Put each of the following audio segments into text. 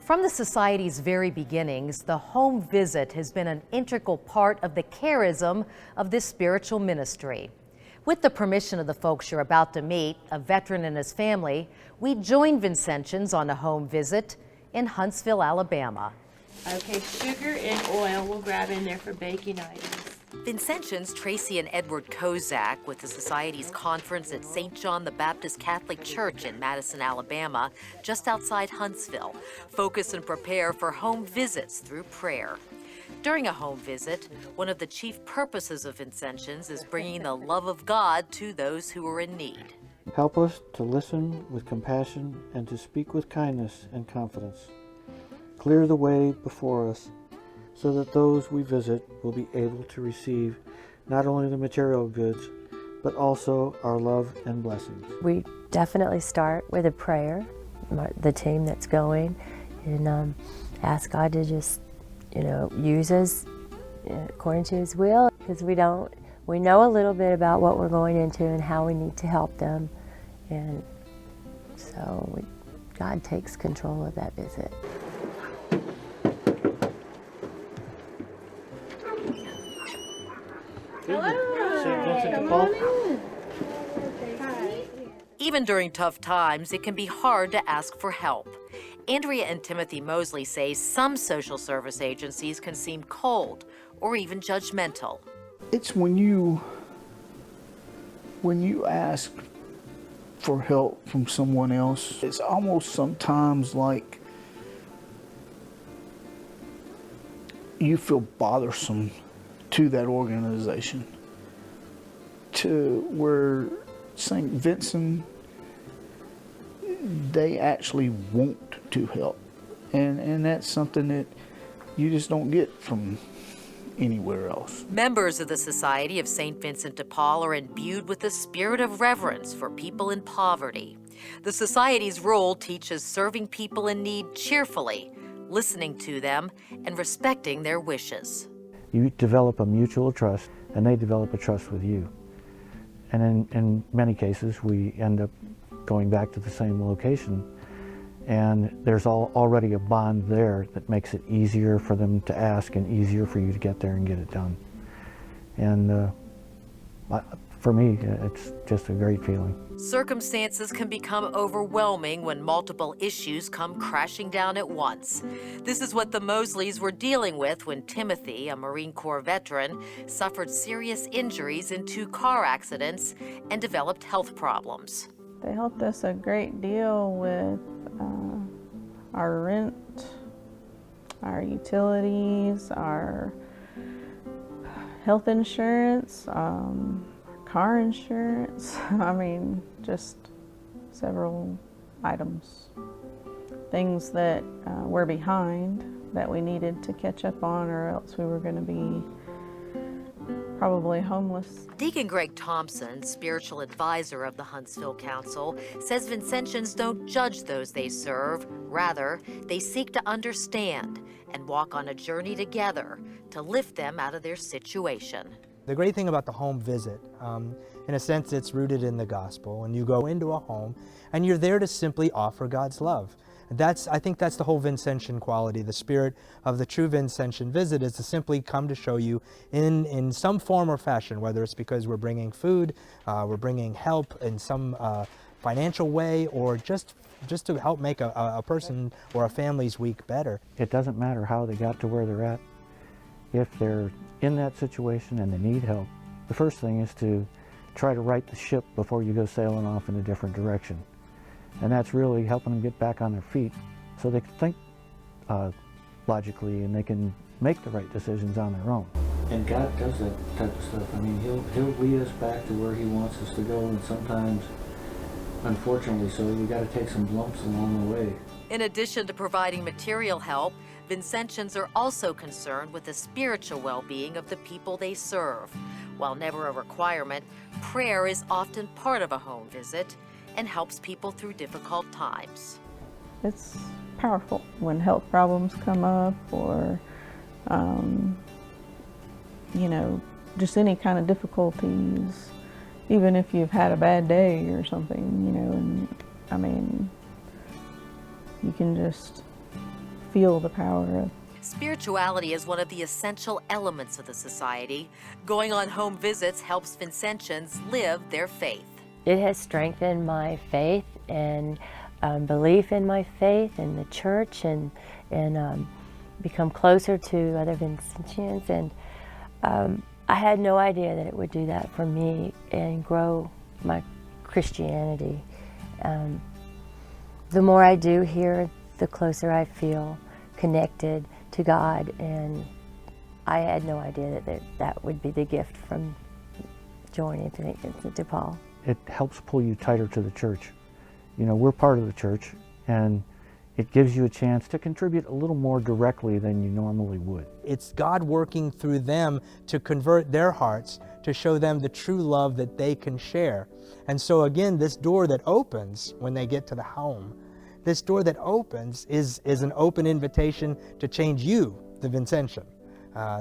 From the Society's very beginnings, the home visit has been an integral part of the charism of this spiritual ministry. With the permission of the folks you're about to meet, a veteran and his family, we joined Vincentians on a home visit in Huntsville, Alabama. Okay, sugar and oil we'll grab in there for baking items. Vincentians Tracy and Edward Kozak with the Society's conference at St. John the Baptist Catholic Church in Madison, Alabama, just outside Huntsville, focus and prepare for home visits through prayer. During a home visit, one of the chief purposes of Vincentians is bringing the love of God to those who are in need. Help us to listen with compassion and to speak with kindness and confidence. Clear the way before us so that those we visit will be able to receive not only the material goods, but also our love and blessings. We definitely start with a prayer, the team that's going, and ask God to just, use us according to His will, because we know a little bit about what we're going into and how we need to help them, and so God takes control of that visit. Even during tough times, it can be hard to ask for help. Andrea and Timothy Mosley say some social service agencies can seem cold or even judgmental. It's when you ask for help from someone else, it's almost sometimes like you feel bothersome to that organization, to where St. Vincent, they actually want to help, and that's something that you just don't get from anywhere else. Members of the Society of St. Vincent de Paul are imbued with the spirit of reverence for people in poverty. The Society's role teaches serving people in need cheerfully, listening to them, and respecting their wishes. You develop a mutual trust, and they develop a trust with you. And in many cases, we end up going back to the same location, and there's already a bond there that makes it easier for them to ask and easier for you to get there and get it done. And for me, it's just a great feeling. Circumstances can become overwhelming when multiple issues come crashing down at once. This is what the Mosleys were dealing with when Timothy, a Marine Corps veteran, suffered serious injuries in 2 car accidents and developed health problems. They helped us a great deal with our rent, our utilities, our health insurance, car insurance, just several items. Things that were behind that we needed to catch up on, or else we were going to be probably homeless. Deacon Greg Thompson, spiritual advisor of the Huntsville Council, says Vincentians don't judge those they serve. Rather, they seek to understand and walk on a journey together to lift them out of their situation. The great thing about the home visit, in a sense, it's rooted in the gospel, and you go into a home and you're there to simply offer God's love. I think that's the whole Vincentian quality. The spirit of the true Vincentian visit is to simply come to show you in some form or fashion, whether it's because we're bringing food, we're bringing help in some financial way, or just to help make a person or a family's week better. It doesn't matter how they got to where they're at. If they're in that situation and they need help, the first thing is to try to right the ship before you go sailing off in a different direction. And that's really helping them get back on their feet so they can think logically and they can make the right decisions on their own. And God does that type of stuff. He'll lead us back to where He wants us to go, and sometimes, unfortunately so, we got to take some lumps along the way. In addition to providing material help, Vincentians are also concerned with the spiritual well-being of the people they serve. While never a requirement, prayer is often part of a home visit and helps people through difficult times. It's powerful when health problems come up, or just any kind of difficulties, even if you've had a bad day or something, you can just feel the power of. Spirituality is one of the essential elements of the society. Going on home visits helps Vincentians live their faith. It has strengthened my faith and belief in my faith in the church, and become closer to other Vincentians. And I had no idea that it would do that for me and grow my Christianity. The more I do here, the closer I feel connected to God, and I had no idea that that would be the gift from joining St. Vincent de Paul. It helps pull you tighter to the church. You know, we're part of the church, and it gives you a chance to contribute a little more directly than you normally would. It's God working through them to convert their hearts, to show them the true love that they can share. And so again, this door that opens when they get to the home, this door that opens is an open invitation to change you, the Vincentian,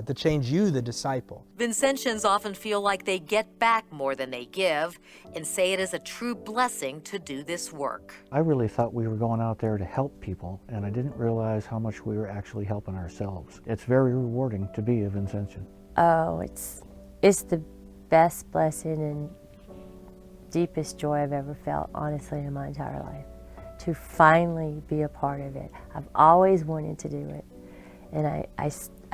to change you, the disciple. Vincentians often feel like they get back more than they give and say it is a true blessing to do this work. I really thought we were going out there to help people, and I didn't realize how much we were actually helping ourselves. It's very rewarding to be a Vincentian. Oh, it's the best blessing and deepest joy I've ever felt, honestly, in my entire life. To finally be a part of it. I've always wanted to do it. And I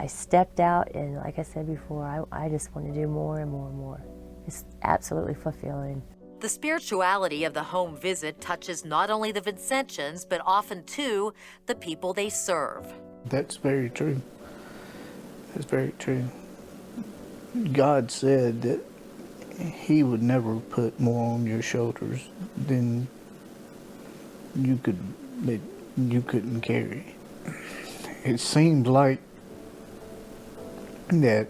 stepped out, and like I said before, I just want to do more and more and more. It's absolutely fulfilling. The spirituality of the home visit touches not only the Vincentians, but often too, the people they serve. That's very true. That's very true. God said that He would never put more on your shoulders than that you couldn't carry. It seems like that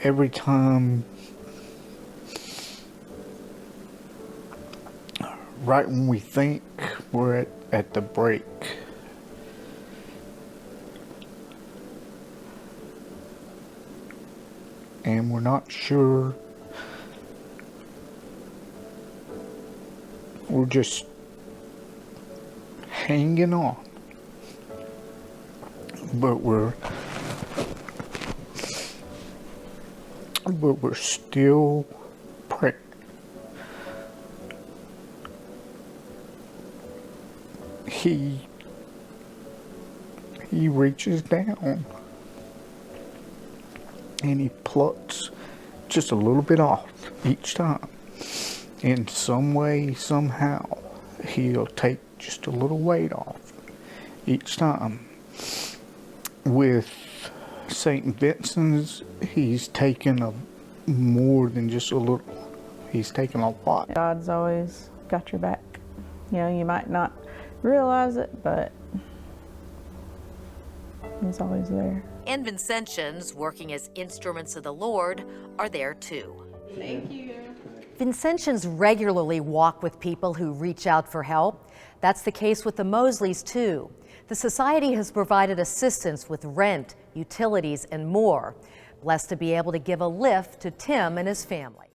every time, right when we think we're at the break, and we're not sure, we're just hanging on, but we're still praying. He reaches down and He plucks just a little bit off each time. In some way, somehow, He'll take just a little weight off each time. With St. Vincent's, He's taken more than just a little. He's taken a lot. God's always got your back. You know, you might not realize it, but He's always there. And Vincentians, working as instruments of the Lord, are there too. Thank you. Vincentians regularly walk with people who reach out for help. That's the case with the Mosleys too. The Society has provided assistance with rent, utilities, and more. Blessed to be able to give a lift to Tim and his family.